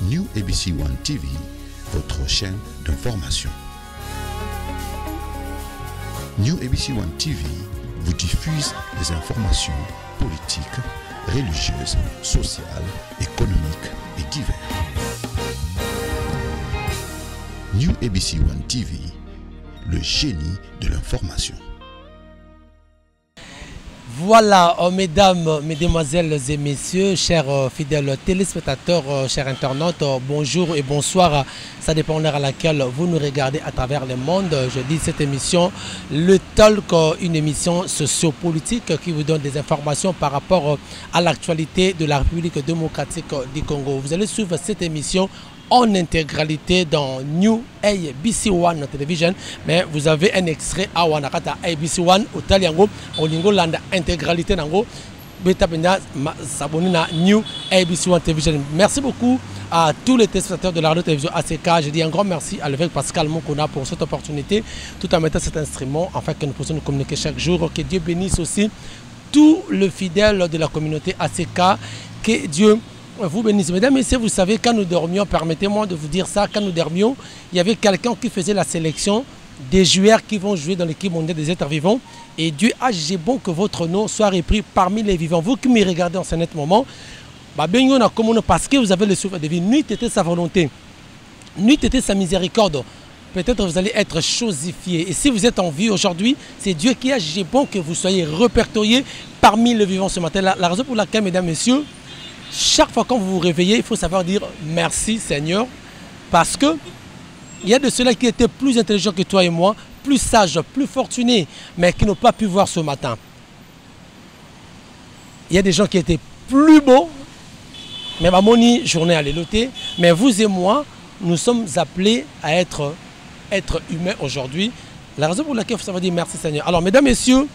New ABC One TV, votre chaîne d'information. New ABC One TV vous diffuse des informations politiques, religieuses, sociales, économiques et diverses. New ABC One TV, le génie de l'information. Voilà, mesdames, mesdemoiselles et messieurs, chers fidèles téléspectateurs, chers internautes, bonjour et bonsoir. Ça dépend de l'heure à laquelle vous nous regardez à travers le monde. Je dis cette émission, le Talk, une émission sociopolitique qui vous donne des informations par rapport à l'actualité de la République démocratique du Congo. Vous allez suivre cette émission en intégralité dans New ABC One Television, mais vous avez un extrait à Wanakata ABC One au Taliango, au Lingoland intégralité nango, betapenda s'abonner à New ABC One Television. Merci beaucoup à tous les téléspectateurs de la radio télévision ACK. Je dis un grand merci à l'évêque Pascal Mokona pour cette opportunité, tout en mettant cet instrument afin que nous puissions nous communiquer chaque jour. Que Dieu bénisse aussi tous les fidèles de la communauté ACK. Que Dieu vous bénissez. Mesdames et messieurs, vous savez, quand nous dormions, permettez-moi de vous dire ça, quand nous dormions, il y avait quelqu'un qui faisait la sélection des joueurs qui vont jouer dans l'équipe mondiale des êtres vivants. Et Dieu a jugé bon que votre nom soit repris parmi les vivants. Vous qui me regardez en ce moment, parce que vous avez le souffle de vie, nuit était sa volonté, nuit était sa miséricorde. Peut-être vous allez être chosifié. Et si vous êtes en vie aujourd'hui, c'est Dieu qui a jugé bon que vous soyez répertoriés parmi les vivants ce matin. La raison pour laquelle, mesdames et messieurs, chaque fois quand vous vous réveillez, il faut savoir dire merci Seigneur, parce que il y a de ceux-là qui étaient plus intelligents que toi et moi, plus sages, plus fortunés, mais qui n'ont pas pu voir ce matin. Il y a des gens qui étaient plus beaux, mais ma moni journée à l'éloté, mais vous et moi, nous sommes appelés à être humains aujourd'hui. La raison pour laquelle il faut savoir dire merci Seigneur. Alors mesdames, messieurs,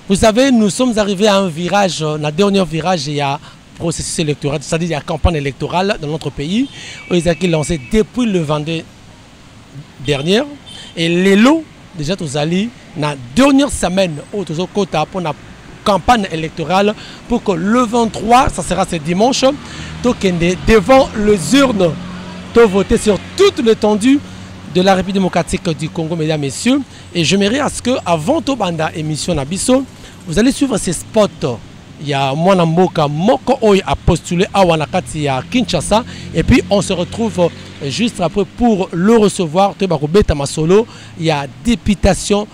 vous savez, nous sommes arrivés à un virage, le dernier virage, il y a processus électoral, c'est-à-dire la campagne électorale dans notre pays, où ils ont été lancés depuis le 22 dernier. Et les lots, déjà, tous allés, dans la dernière semaine, où tous quota pour la campagne électorale, pour que le 23, ça sera ce dimanche, devant les urnes, de voter sur toute l'étendue de la République démocratique du Congo, mesdames et messieurs. Et j'aimerais à ce que, avant de banda émission Nabiso, vous allez suivre ces spots. Il y a Mwana Mboka Moko Oy a postulé à Wanakati à Kinshasa. Et puis on se retrouve juste après pour le recevoir. Il y a députation,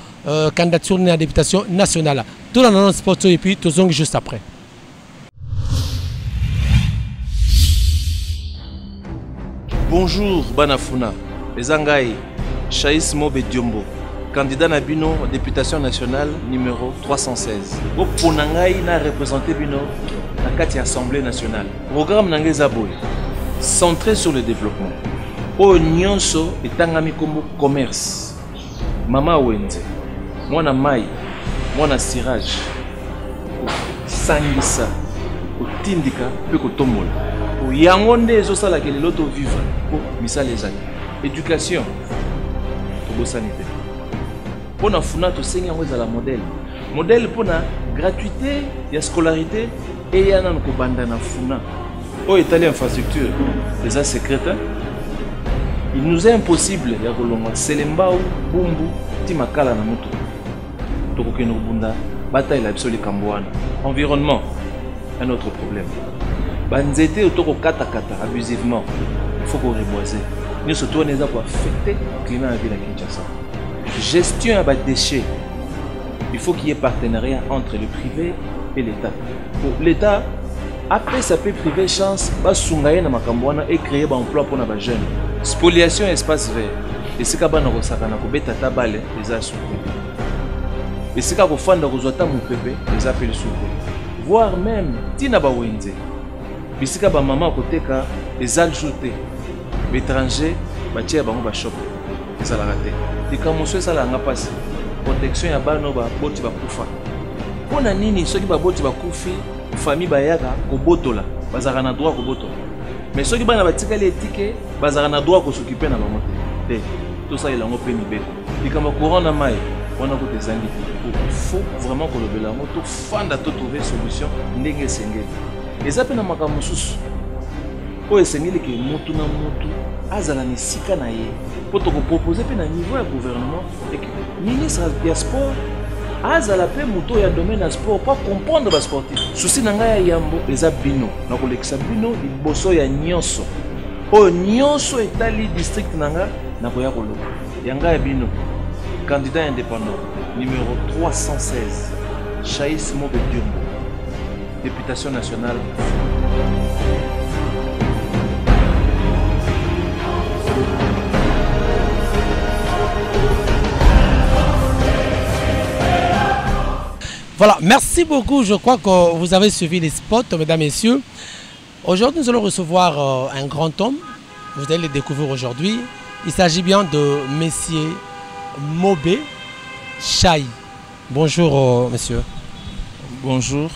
candidature à la députation nationale. Tout dans notre spot et puis tout juste après. Bonjour Banafuna, les Angaï, Chaïs Mobe Diombo, candidat Nabino, députation nationale numéro 316. Au Ponangaï n'a représenté Bino la 4e Assemblée nationale. Programme Nangezaboy, centré sur le développement. Au Nyonso et Tangami Kombo commerce. Mama Wenze, Mwana Mai, Mwana Siraj, Sangisa, Tindika, Peko Tombola. Au Yangonde Zosala que l'auto vivre. Pour Missa les années. Éducation, Togo sanitaire. Pour la FUNA, tu sais, il y a la modèle. Modèle pour la gratuité, la scolarité, et il y a un banda na FUNA. Au Italien infrastructure, les secrétaires, il nous est impossible, il y a Rolonga, Selembao, Bumbu, Timakala na moto. Toko Keno Bunda, bataille la Psoli Kambouana. Environnement, un autre problème. Banzete au Toko Katakata, abusivement, il faut qu'on reboise. Nous surtout, on est pour affecter le climat de la ville à Kinshasa. Gestion à déchets. Il faut qu'il y ait partenariat entre le privé et l'État. L'État, après ça peut privé chance, va s'ungayer dans Makambouana et créer un emploi pour les jeunes. Spoliation espace vert. Et si vous avez un beta tabale, les a souffert. Et si vous avez un beta moupepe, les a appelés souffert. Voire même, Tina Bawenze. Et si vous avez un maman à côté, les a ajoutés. L'étranger, les a shop. Les a raté. Les camouflés, ça l'a passé. Protection ya bano ba boti ba kufa. Pona nini soki ba boti ba kufi, famille ba yaka ko botola, bazaka na droit ko botola. Mais soki bana ba tikali etike, bazaka na droit ko s'occuper na bango te. Tout ça il a ngopé ni beto. Likamba courant na mai, wana ko tezangi. Il faut vraiment que le belango to fanda to trouver solution ndenge sengeli. Et ça pe na makamususu. oyo esengeli ke motu na motu azala na esika na ye mpo tokopropose mpe na niveau ya gouvernement eke ministre ya sport azala mpe moto oyo ya domaine ya sport mpo comprendre basportif. Susi na ngai ya yambo eza bino na kolekisa bino liboso ya nyonso oyo nyonso etali district na nga na koya koloba ya ngai ya bino candidat indépendant numéro 316 Chaïs Mobe Diombo, députation nationale. Voilà, merci beaucoup. Je crois que vous avez suivi les spots, mesdames, messieurs. Aujourd'hui, nous allons recevoir un grand homme. Vous allez le découvrir aujourd'hui. Il s'agit bien de Monsieur Mobe Chaïs. Bonjour, monsieur. Bonjour.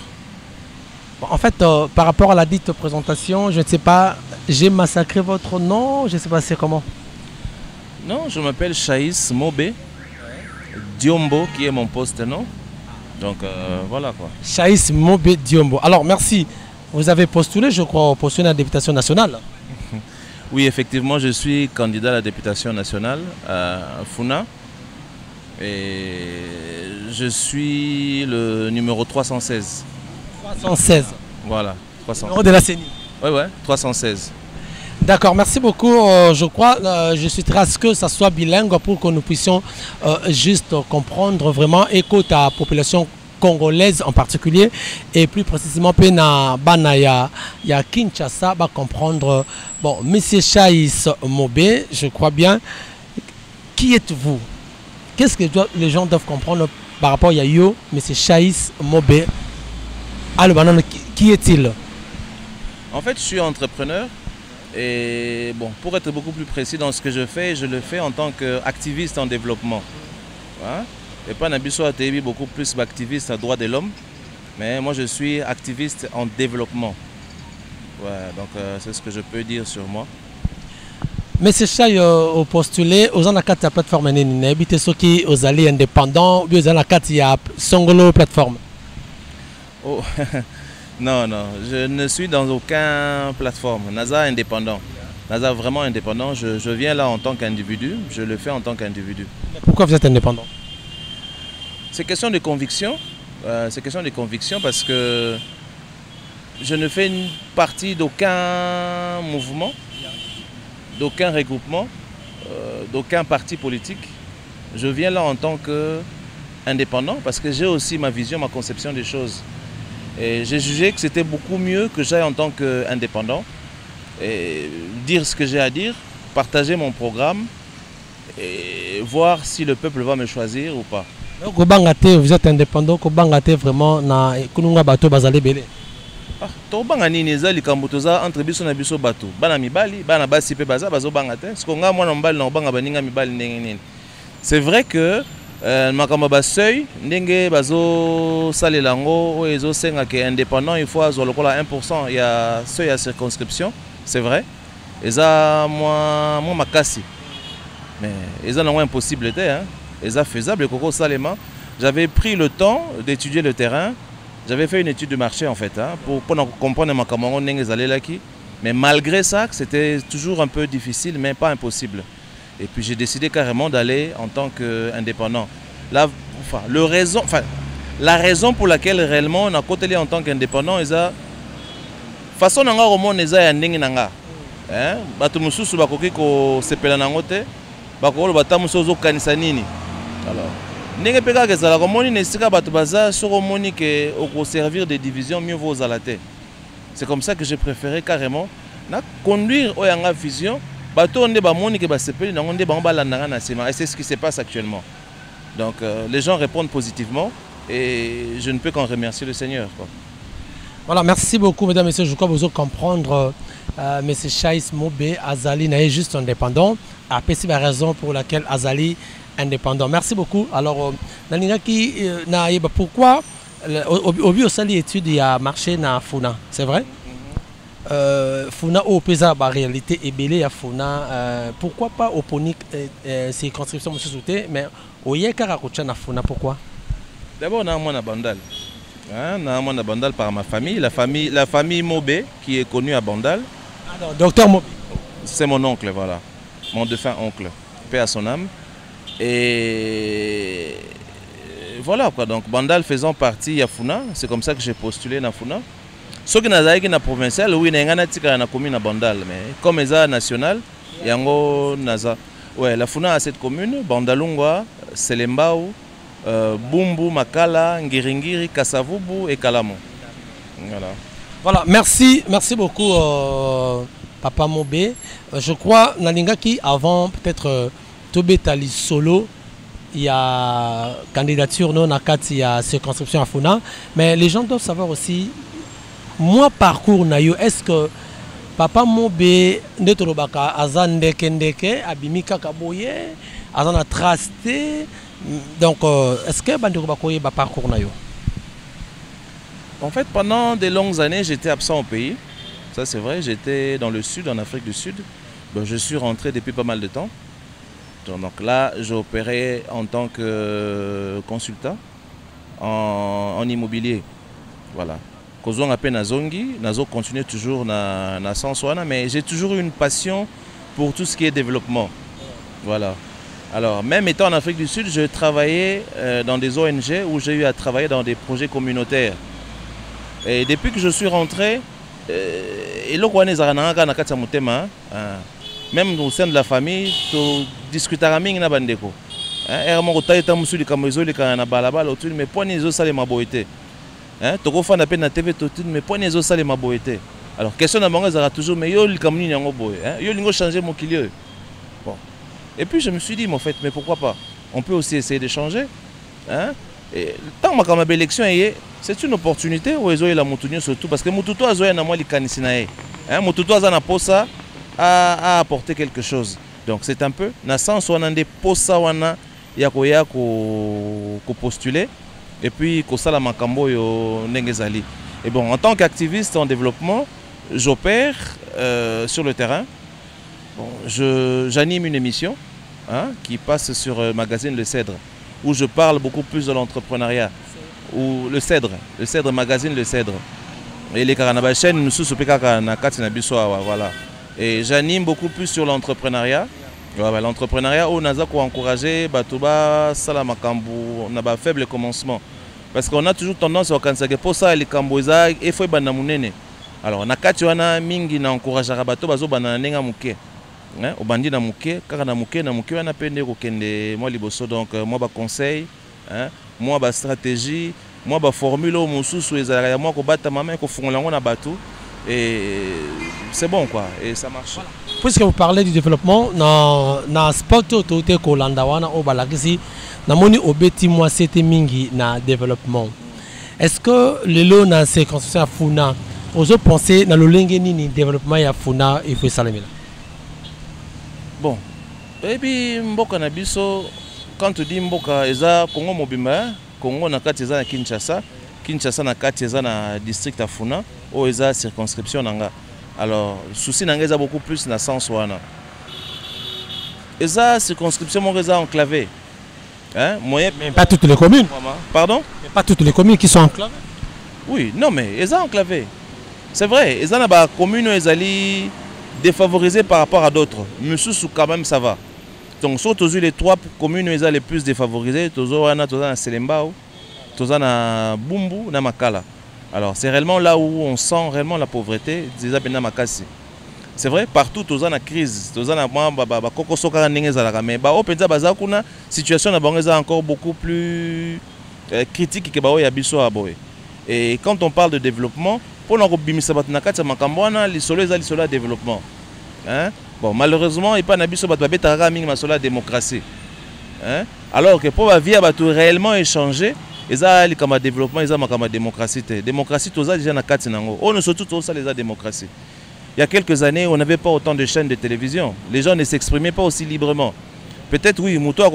En fait, par rapport à la dite présentation, je ne sais pas, j'ai massacré votre nom, je ne sais pas c'est comment. Non, je m'appelle Chaïs Mobe Diombo, qui est mon poste, non? Donc voilà quoi. Chaïs Mobe Diombo. Alors merci. Vous avez postulé, je crois, au poste à la députation nationale. Oui, effectivement, je suis candidat à la députation nationale à Funa. Et je suis le numéro 316. 316. Voilà, 316. Numéro de la CENI. Oui, 316. D'accord, merci beaucoup. Je crois, je suis très à ce que ça soit bilingue pour que nous puissions juste comprendre vraiment écoute à la population congolaise en particulier et plus précisément Pena Banaya ya Kinshasa va comprendre. Bon, Monsieur Chaïs Mobe, je crois bien. Qui êtes-vous? Qu'est-ce que les gens doivent comprendre par rapport à Yo, Monsieur Chaïs Mobe? Alors, qui est-il? En fait, je suis entrepreneur. Et bon, pour être beaucoup plus précis dans ce que je le fais en tant qu'activiste en développement. Hein? Et pas Nabiso Atebi, beaucoup plus activiste à droit de l'homme. Mais moi, je suis activiste en développement. Ouais, donc c'est ce que je peux dire sur moi. Mais c'est ça, au postulé, aux en a quatre plateformes, n'habitez ceux qui aux alliés indépendants, ou aux en a quatre, il y a Songolo plateforme. Oh. Non, non, je ne suis dans aucune plateforme. NASA indépendant. NASA vraiment indépendant. Je viens là en tant qu'individu. Je le fais en tant qu'individu. Pourquoi vous êtes indépendant? C'est question de conviction. C'est question de conviction parce que je ne fais partie d'aucun mouvement, d'aucun regroupement, d'aucun parti politique. Je viens là en tant qu'indépendant parce que j'ai aussi ma vision, ma conception des choses. Et j'ai jugé que c'était beaucoup mieux que j'aille en tant qu'indépendant et dire ce que j'ai à dire, partager mon programme et voir si le peuple va me choisir ou pas. Vous êtes indépendant, vous êtes vraiment na kununga bato bazali belé. Ah, to banga nini ezali kambutoza entre biso na biso bato. Bana mibali, bana basi pe baza bazo banga te. Parce que nga mwana mbali na banga baninga mibali ndenge nini. C'est vrai que makambo ba seuil ndenge bazo salela ngo o ezo senga ke indépendant il faut azwa lokola 1% ya seuil ya circonscription, c'est vrai. Eza moi makasi. Mais eza non impossible était hein. Eza faisable koko salema. J'avais pris le temps d'étudier le terrain. J'avais fait une étude de marché en fait hein, pour comprendre makambo ndenge zalelaki. Mais malgré ça, c'était toujours un peu difficile mais pas impossible. Et puis j'ai décidé carrément d'aller en tant qu'indépendant. La raison pour laquelle réellement on a côté en tant qu'indépendant, c'est la façon dont on a fait ya ndenge nanga. Hein? Bato mususu bakoki ko sepela nango te, bakolo batamuso zo kanisa nini. Alors, ndenge peka ke zala komoni nesika bato baza soko moni ke oko servir des divisions mieux vaut zalate. C'est comme ça que j'ai préféré carrément na conduire oyanga vision. Et c'est ce qui se passe actuellement. Donc les gens répondent positivement et je ne peux qu'en remercier le Seigneur. Quoi. Voilà, merci beaucoup mesdames et messieurs. Je crois que vous comprendre M. Chaïs Mobe Azali n'est juste indépendant. Après c'est la raison pour laquelle Azali indépendant. Merci beaucoup. Alors, pourquoi au but au sein de l'étude il y a marché na Funa, c'est vrai? Funa au pesa la réalité est belée à Funa. Pourquoi pas au ponique circonscription monsieur Souté, mais au Yekara na Funa pourquoi? D'abord on a un Bandal. On a un Bandal par ma famille, la famille Mobe qui est connue à Bandal. Ah Alors, docteur Mobi. C'est mon oncle, voilà. Mon défunt oncle. Paix à son âme. Et voilà quoi. Donc, Bandal faisant partie de Funa, c'est comme ça que j'ai postulé dans Funa. Ceux qui n'ont pas provincial, oui, ils ont commune à Bandal. Mais comme ils sont national, yango naza. Ouais, la Funa a cette commune, Bandalungwa, Selembao, Bumbu, Makala, Ngiringiri, Kasavubu et Kalamo. Voilà. Voilà, merci beaucoup Papa Mobé. Je crois Nalinga qui avant peut-être Tobé Tali Solo, il y a candidature non il y a circonscription à Funa, mais les gens doivent savoir aussi moi parcours nayo est-ce que Papa Mobé Netorobaka Azan Ndeke Abimika Kaboye Azan a tracé donc est-ce que Bandeko Bakoye ba parcours nayo? En fait, pendant de longues années, j'étais absent au pays. Ça, c'est vrai. J'étais dans le sud, en Afrique du Sud. Ben, je suis rentré depuis pas mal de temps. Donc là, j'ai opéré en tant que consultant en immobilier. Voilà. Kozong appelle Nazongi. Nazo continue toujours na Sanswana, mais j'ai toujours eu une passion pour tout ce qui est développement. Voilà. Alors, même étant en Afrique du Sud, je travaillais dans des ONG où j'ai eu à travailler dans des projets communautaires. Et depuis que je suis rentré, même au sein de la famille, tu discutes avec les bandeko. Mais pour les autres, ça ma beauté. Tu as fait na TV, mais pour les autres, ça ma beauté. Alors, question de mange, ça toujours, mais yo, comme ni yango boy. Yo, lingo changer mon client. Bon. Et puis je me suis dit, en fait, mais pourquoi pas? On peut aussi essayer de changer. Et tant que ma élection c'est une opportunité où ils ont la moutounio surtout parce que moutoutouo a zoé na moi li kanisinae. Moutoutouo a na posa a apporté quelque chose. Donc c'est un peu na sens wana nde posa wana ya koya ko postuler et puis ko sala makambo yo ndenge zali. Et bon, en tant qu'activiste en développement, j'opère sur le terrain. Bon, j'anime une émission qui passe sur le magazine Le Cèdre, où je parle beaucoup plus de l'entrepreneuriat. Ou le Cèdre magazine Le Cèdre. Et les Karanaba chaîne nous sous voilà. Et j'anime beaucoup plus sur l'entrepreneuriat. Voilà, l'entrepreneuriat où naza ko encourager batuba salamakambu na ba faible commencement. Parce qu'on a toujours tendance à penser que pour ça les kamboza il faut bana munene. Alors na kati wana mingi na encourager bato bazo bana nenga muke. Au bandi na muke, kaka na muke wana pende ko kende moi liboso donc moi ba conseil, moi ba stratégie, moi ba formule au mususu ezala moi ko bata maman ko fongola ngona bato et c'est bon quoi et ça marche. Voilà. Puisque vous parlez du développement na sport autorité ko landa wana o balakisi na moni obeti moi c'était mingi na développement. Est-ce que le lot na circonscription à Funa ozo penser na lolenge nini développement ya Funa il faut salamela? Bon, et puis mboka na biso quand tu dis mboka eza Congo mobimba, Congo na kati eza na Kinshasa na kati eza na district à Funa o eza circonscription nanga. Alors souci nanga eza beaucoup plus na sens wana. Eza circonscription mo eza enclavé. Moyen mais pas toutes les communes. Pardon? Mais pas toutes les communes qui sont enclavées. Oui, non mais eza enclavé. C'est vrai, eza na ba commune ezali défavorisés par rapport à d'autres. Moussou quand même ça va. Donc surtout les trois communes les plus défavorisées, Tozoana, Tozana Selembao, Tozana Bumbu, Namakala. Alors c'est réellement là où on sent réellement la pauvreté, c'est vrai, partout Tozana crise, Tozana Koko Soka Nengezala, mais Openza Bazakuna, situation est encore beaucoup plus critique que Bao Yabiso Aboé. Et quand on parle de développement, pour nous les développement. Bon, malheureusement, il n'y a pas de démocratie. Alors que pour la vie réellement échanger, ils ont développement, ils ont démocratie. Démocratie, tout ça déjà dans quatre nango. On surtout tout ça les démocratie. Il y a quelques années, on n'avait pas autant de chaînes de télévision. Les gens ne s'exprimaient pas aussi librement. Peut-être oui, Mouto a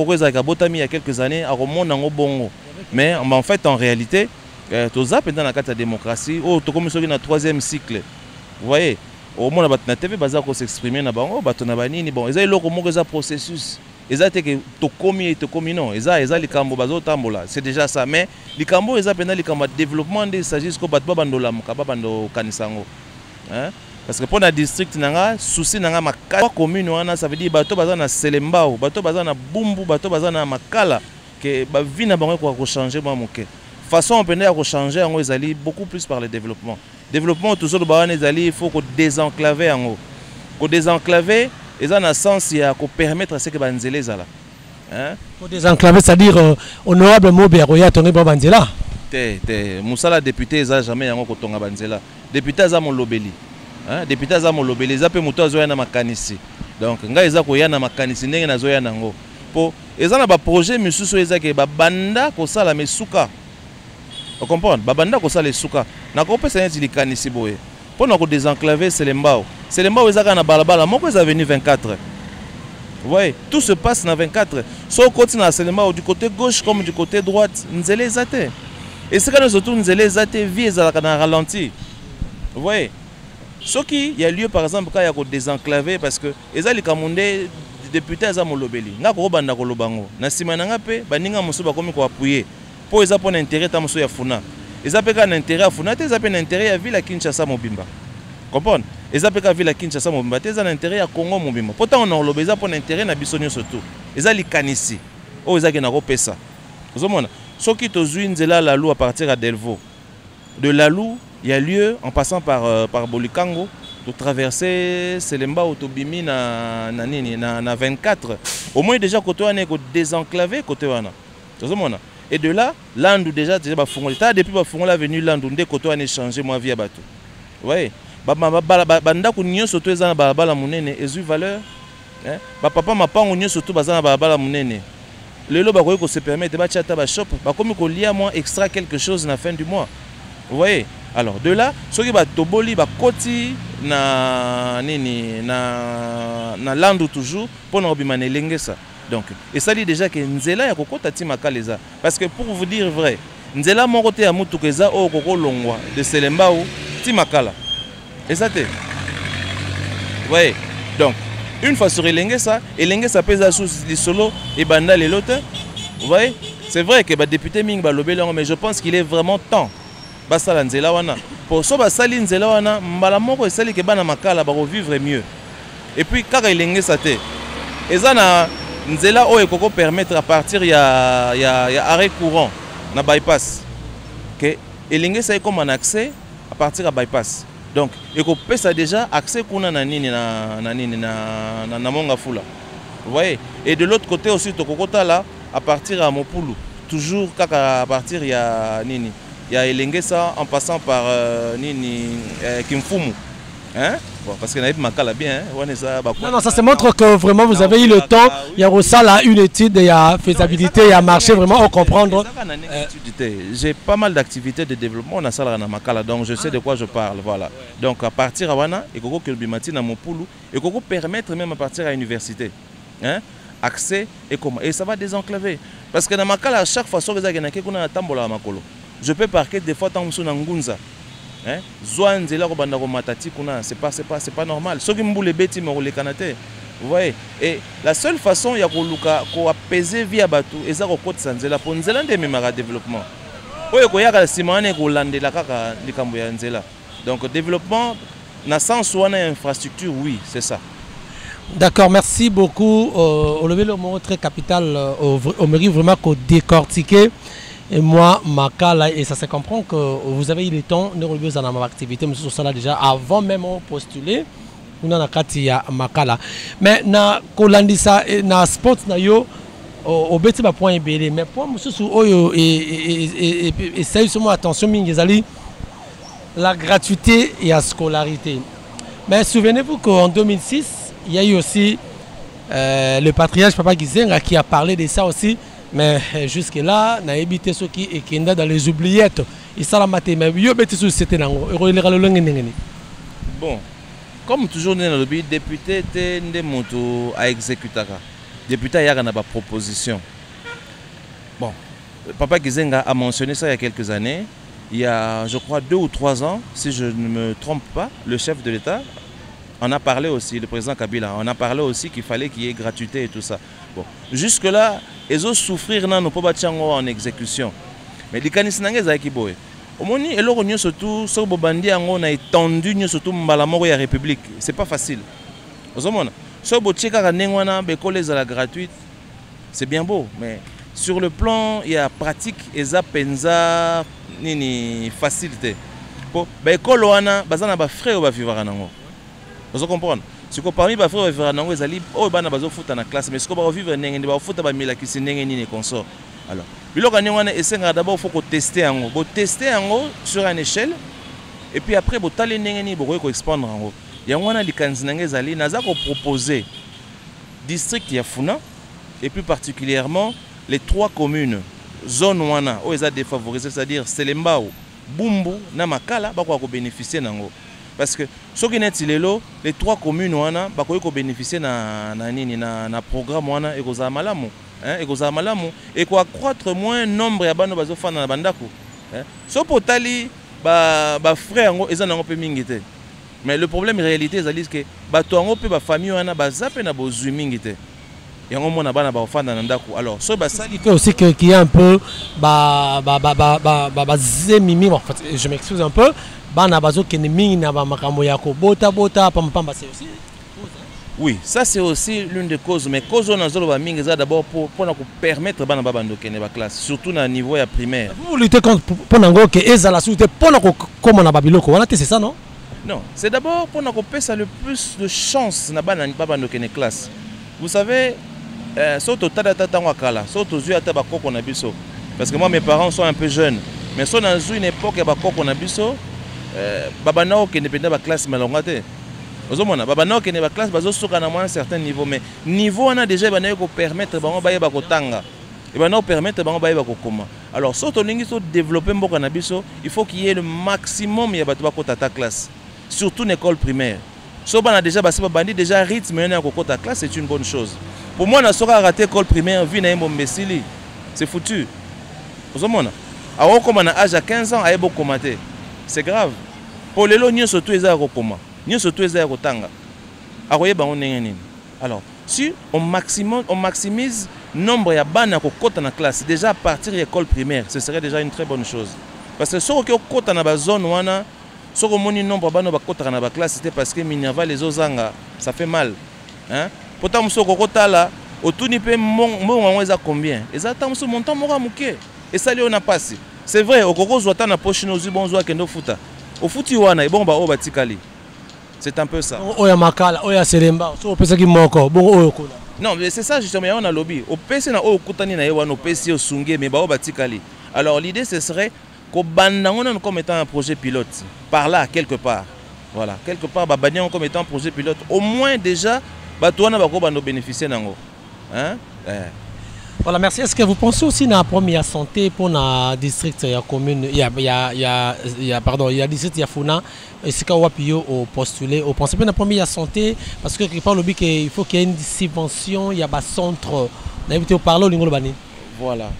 il y a quelques années, à Romon Bongo. Mais en fait, en réalité, tout ça pendant la carte de démocratie, tout comme sur le troisième cycle. Vous voyez, au moins la TV baza ko s'exprimer na bango, batona banini bon, ils ont le processus. Ils ont que to komi non, ils ont les cambo bazo tambola, c'est déjà ça. Mais les cambo ils ont pendant les cambo développement, il s'agit que batba bandola mukaba bando kanisango. parce que pour le district nanga souci nanga makala commune wana ça veut dire bato baza na Selembao bato baza na Bumbu bato baza na Makala que ba vie na bango ko changer moi moke façon on peut changer yango ezali beaucoup plus par le développement toujours ba wana ezali il faut ko désenclaver yango ko désenclaver eza na sens ya ko permettre à ce que banzela ezala hein ko désenclaver c'est-à-dire honorable Mobero ya tongi ba banzela te musala député eza jamais yango ko tonga banzela député za molobeli hein député za molobeli za pe muto azoya na makanisi donc nga eza ko ya na makanisi ndenge nazoya nango po eza na ba projet misusu eza ke ba banda ko sala mesuka on comprend ba banda ko sala suka na ko pesa neti likanisi boye po na ko désenclaver Selembao eza kana balabala moko eza venu 24. Vous voyez, tout se passe dans 24. Soit côté na Selembao du côté gauche comme du côté droite, nzele ezate. Et c'est quand surtout nzele ezate vie ezalaka na ralenti. Vous voyez, ce qui il y a lieu par exemple quand il y a ko désenclaver parce que ezali kamunde député aza molobeli nga ko banda ko lobango na sima na nga pe baninga mosu ba komi ko appuyer po eza pona intérêt ta mosu ya funa eza pe ka na intérêt ya funa te eza pe na intérêt ya ville ya Kinshasa mobimba comprendre eza pe ka ville ya Kinshasa mobimba te eza na intérêt ya Congo mobimba pourtant on lobe eza pona intérêt na biso nyonso surtout eza likanisi o eza ke na ko pesa ozomona soki tozui nzela la lou à partir à Delvaux de la lou il y a lieu en passant par Bolikango de traverser Selembao Tobimi na 24 au moins déjà côté wana ko désenclaver côté wana tozomona et de là landu déjà ba fongola ta depuis ba fongola venu landu nde côté wana changer moi via bato ouais banda ko nyonso to ezana balabala munene ezu valeur hein ba papa mapango nyonso to bazana balabala munene lelo ba ko se permettre ba chata ba shop ba komi ko lia moi extra quelque chose na fin du mois vous voyez. Alors de là, ceux qui toboli ba koti na nini na landu toujours pour nous bimane lengesa. Donc et ça dit déjà que nzela ya kokota ti makaleza parce que pour vous dire vrai, nzela mon côté ya mutukeza o koko longwa de Selembao ti makala. Et ça te. Ouais. Donc une fois sur lengesa et lengesa pesa sous les solo et banda les lotes. Vous voyez? C'est vrai que ba député ming ba lobelongo mais je pense qu'il est vraiment temps basala nzela wana pour so basali nzela wana mbala moko esali ke bana makala ba vivre mieux et puis kaka ilenge sate eza na nzela o ekoko permettre à partir ya arrêt courant na bypass que ilenge ça comme un accès à partir à bypass donc eko pesa déjà accès kuna na nini na monga fula vous voyez et de l'autre côté aussi tokokota là à partir à Mopulu toujours kaka à partir ya nini. Il y a Elengesa en passant par Kimfumu. Hein? Bon, parce qu'il y a Makala bien. Non, ça se montre que vraiment vous avez eu le temps. Il y a aussi là une étude, il y a faisabilité, il y a marché vraiment à comprendre. J'ai pas mal d'activités de développement. On a ça à Makala, donc je sais de quoi je parle. Voilà. Donc à partir de Wana, il faut que le Bimati na Mopulu, il faut permettre même à partir à l'université. Hein? Accès et comment. Et ça va désenclaver. Parce que dans Makala, à chaque fois, je peux parquer des fois tant que ngunza. Hein? C'est pas normal. Ce qui me boule bêti me roule canate. Vous voyez? Et la seule façon il y a qu'on apaiser via bateau et ça qu'on côte sanzela pour nzela de même développement. Oye ko yaka simane ko landela kaka likambo ya nzela. Donc développement na sens wana infrastructure oui, c'est ça. D'accord, merci beaucoup. Au lever le mot très capital au mérite vraiment qu'on décortiquer. Et moi, Makala, et ça se comprend que vous avez eu le temps de revenir dans ma activité, mais sur ça déjà, avant même de postuler, on a Katia Makala. Mais na Kolandisa, na sport na yo, au bêtis ba point belé, mais pour monsieur sous oyo et sérieusement attention mingezali, la gratuité et la scolarité. Mais souvenez-vous qu'en 2006, il y a eu aussi le patriarche Papa Gizenga qui a parlé de ça aussi. Mais jusque-là, on a évité ceux qui sont dans les oubliettes. Ils sont mais c'était bon, comme toujours, le député était à exécuter. Député, il y a une proposition. Bon, Papa Gizenga a mentionné ça il y a quelques années. Il y a, je crois, 2 ou 3 ans, si je ne me trompe pas, le chef de l'État en a parlé aussi, le président Kabila, on a parlé aussi qu'il fallait qu'il y ait gratuité et tout ça. Bon, jusque-là, ils ont souffrir dans nos en exécution. Mais les canis n'angé qui boy. Omoni eloko nyo surtout so bobandi yango na étendu nyo surtout mbala moko ya république, c'est pas facile. Ozomona. So botika ka nengwana bekole za la gratuite, c'est bien beau, mais sur le plan il y a pratique eza penza nini facilité. Po bekole wana bazana ba frère ba vivre nango. Vous comprenez? Si ko parmi ba frère ba vivre nango ezali o bana bazo futa na classe, mais si ko ba vivre ndenge ba futa ba mila kisi ndenge nini consort. Alors, biloko nengwana esenga d'abord faut ko tester yango. Bo tester yango sur une échelle et puis après bo tali ndenge ni bo ko expandre yango. Yangwana likanzi nange ezali naza ko proposer district ya Funa et plus particulièrement les 3 communes zone wana o eza défavorisé, c'est-à-dire Selembao, Bumbu na Makala bako ko bénéficier nango. Parce que soki neti lelo les 3 communes wana bako ko bénéficier na nini na programme wana ekoza malamu. Hein, et quoi accroître moins nombre ya bano bazo fana na bandako. Hein, so potali ba frère ngo eza nango pe mingite. Mais le problème en réalité c'est que bato yango pe ba famille wana bazape na bozwi mingite. Yango mona bana ba fana na ndako. Alors so ba sali fait aussi que qu'il y a un peu zemimi, en fait je m'excuse un peu, bana bazo kene mingi na ba makambo ya ko bota pamba c'est aussi. Oui, ça c'est aussi l'une des causes, mais cause on a d'abord pour permettre bana babando kene ba classe, surtout na niveau ya primaire. Vous luttez contre pour nango que ezala souté pour na comme na babiloko, voilà c'est ça non? Non, c'est d'abord pour na ko ça le plus de chance na bana babando kene classe. Vous savez surtout tata ngakala, surtout zu ata ba koko na biso. Parce que moi mes parents sont un peu jeunes, mais so na zu une époque ya ba koko na biso babana o kene penda ba classe malongate. Ozomona babana okene ba classe bazo soka na un certain niveau, mais niveau on a déjà bana ko permettre bango baye ba kotanga et bana permettre bango baye ba kokoma. Alors surtout lingi so développer mboka na biso, il faut qu'il y ait le maximum ya bato ba kotata classe, surtout une école primaire. So bana déjà ba bandi déjà rythme na ko kota classe, c'est une bonne chose. Pour moi na soka rater école primaire vie na yembo mbesili, c'est foutu. Ozomona awo koma na âge à 15 ans ayebo komater, c'est grave. Pour lelo nyo surtout eza ko koma. Alors, si on maximise le nombre de bana ko kota na classe déjà à partir de l'école primaire, ce serait déjà une très bonne chose. Parce que si on kota na zone wana, si on moni nombre de bana ko kota na classe, c'était parce que Minerva les ozanga, ça fait mal. Hein? Pourtant si on kota là, autour ni pe mon eza combien? Exactement ce montant mora muke. Et ça lui on a passé. C'est vrai, au koko zwata na poche no zu bonzo kendo futa. Au futi wana e bon ba o batikali. C'est un peu ça. Oya Makala, oya Selemba, so pesa ki moko, bon oyo kuna. Non, mais c'est ça justement, on a lobby. Au PC na oyo kutani na yewa no PC o sunge mais ba o batikali. Alors l'idée ce serait ko banda on comme étant un projet pilote par là quelque part. Voilà, quelque part ba banya comme étant un projet pilote. Au moins déjà ba to na ba ko bando bénéficier nango. Hein? Voilà, merci. Est-ce que vous pensez aussi dans la première santé pour la district, il y a commune, il y a district, il y a Funa, est-ce qu'il y a au postuler, au pensez pas dans la première santé, parce que il parle qu'il faut qu'il y ait une subvention, il y a un centre, on a invité au parler au Lingolo Bani. Voilà.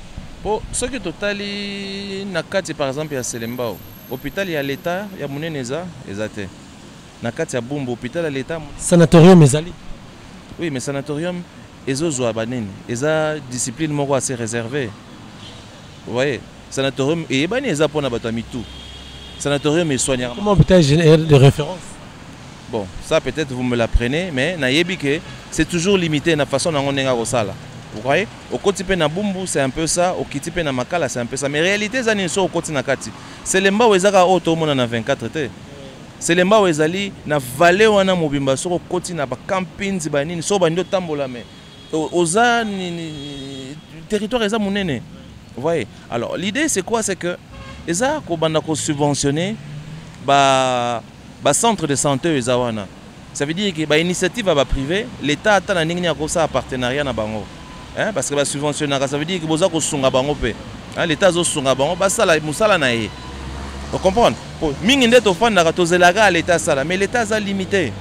Pour ce qui est total, Nakati par exemple, il y a Selembao. Hôpital, il y a l'État, il y a Mouneneza, Ezate. Nakati, il y a Bumbo, hôpital à l'État. Sanatorium, Ezali. Oui, mais sanatorium. Ils ont discipline moko assez réservée. Vous voyez, sanatorium et bani eza pona batami tout. Sanatorium et soignant. Comment peut-être générer des références? Bon, ça peut-être vous me l'apprenez, mais na yebi que c'est toujours limité na façon na ngonga rosala. Vous voyez, au Kotipe na Bumbu c'est un peu ça, au Kitipe na Makala c'est un peu ça, mais réalité ça n'est pas au Koti na Kati. C'est lemba wezaka auto mona na 24 té. C'est lemba wezali na vallée wana mobimba so au Koti na ba camping banini so bando tambola mais Oza territoire est monene. Vous voyez. Alors l'idée c'est quoi? C'est que eza ko banda ko subventionner ba centre de santé ezawana. Ça veut dire que ba initiative ba privé, l'état ata na ningi ko ça partenariat na bango. Hein, parce que ba subventionner ça veut dire que boza ko sunga bango pe. Hein, l'état zo sunga bango ba sala musala na ye. Vous comprenez? Mingi ndeto fanda ka tozelaga à l'état sala, mais l'état a limité.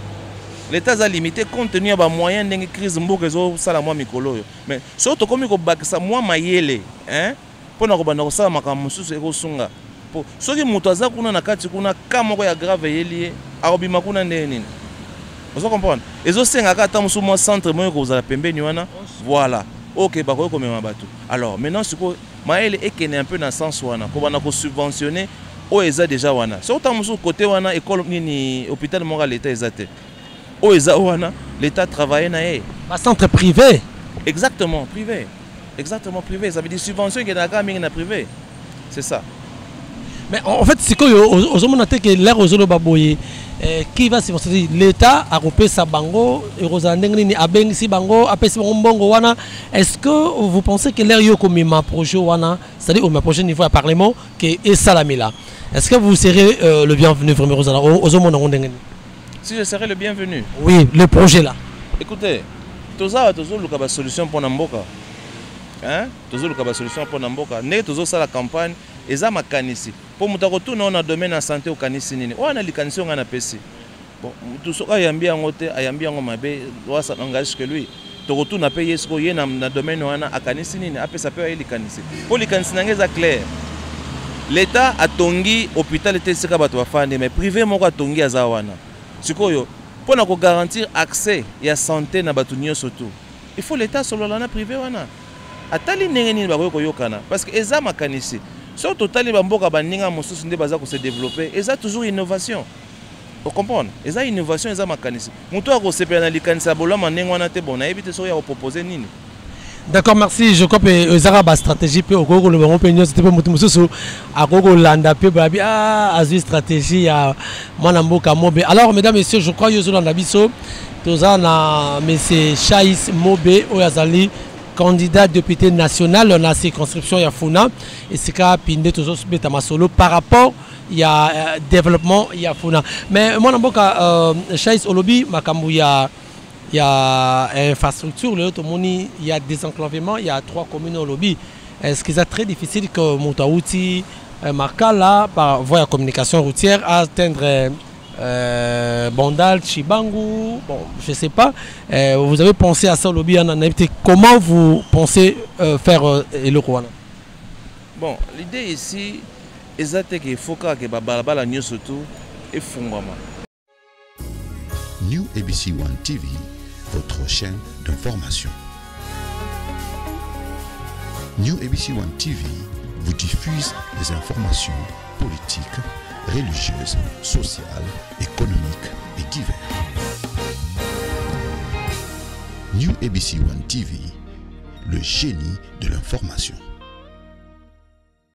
L'État a limité compte tenu des moyens de crise mboka zo sala mwa mikolo. Mais surtout comme ko bakisa mwa mayele, hein? Pona ko bana ko sala makambo mususu eko sunga. Po soki mutu aza kuna na kati kuna kama ko ya grave yeli, akobima kuna ndeni. Vous comprenez? Ezo senga ka ta musu mwa centre moyo ko za pembeni wana. Voilà. OK, ba ko mema bato. Alors, maintenant ce ko mayele ekene un peu dans sens wana, ko bana ko subventionner o eza déjà wana so tamusu côté wana école nini hôpital moko l'état ezate o eza wana l'état travaille na ye ba centre privé exactement privé ça veut dire subvention qui est dans mingi na privé c'est ça mais en fait c'est que aux hommes que l'air aux hommes baboyer qui va subventionner l'état a coupé sa bango et rosandeng ni abeng si bango apesi bongo wana est-ce que vous pensez que l'air yo comme ma projet wana c'est-à-dire au prochain niveau à parlement que est salamila est-ce que vous serez le bienvenu vraiment aux hommes ndenge si je serai le bienvenu oui le projet là écoutez toza luka ba solution pour namboka hein tozo luka ba solution pour namboka ne tozo sala campagne eza makanisi pour mutako tout na domaine na santé au kanisi nini wana likanisi nga na pesi bon tout soka ayambi yango te ayambi yango mabe wasa engage que lui toko tout na paye ce ko ye na domaine wana akanisi nini apesa pe likanisi pour likanisi nangeza clair l'état atongi hôpital te sika bato bafande mais privé moko atongi azawana sikoyo pona ko garantir accès ya santé na bato nyonso tout il faut l'état solola na privé wana atali ndenge nini bakoki koyokana parce que eza makanisi so totali bamboka baninga mosusu nde baza ko se développer eza toujours innovation vous comprenez eza innovation eza makanisi muto akosepela na likanisa bolama ndenge wana te bon nayebi te so ya proposer nini. D'accord, merci. Je crois que ça va stratégie pe okoko le bon peignot c'était pas mutu mususu akoko landa pe babi azu stratégie ya mwana mboka mobe. Alors mesdames et messieurs, je crois yozo landa biso toza na monsieur Chaïs Mobe oyazali candidat député national dans la circonscription ya Funa et c'est ka pinde tozo beta masolo par rapport il y a développement il y a Funa. Mais mwana mboka Chaïs Olobi makambu il y a infrastructure, il y a désenclavement, il y a 3 communes au lobby. Est-ce que c'est très difficile que Moutaouti, Markala, par voie de communication routière, à atteindre Bondal, Chibangu, bon, je ne sais pas. Vous avez pensé à ça au lobby, comment vous pensez faire le Rwanda? Bon, l'idée ici, c'est qu'il faut que la news surtout et fondamentalement. New ABC One TV, votre chaîne d'information. New ABC One TV vous diffuse des informations politiques, religieuses, sociales, économiques et diverses. New ABC One TV, le génie de l'information.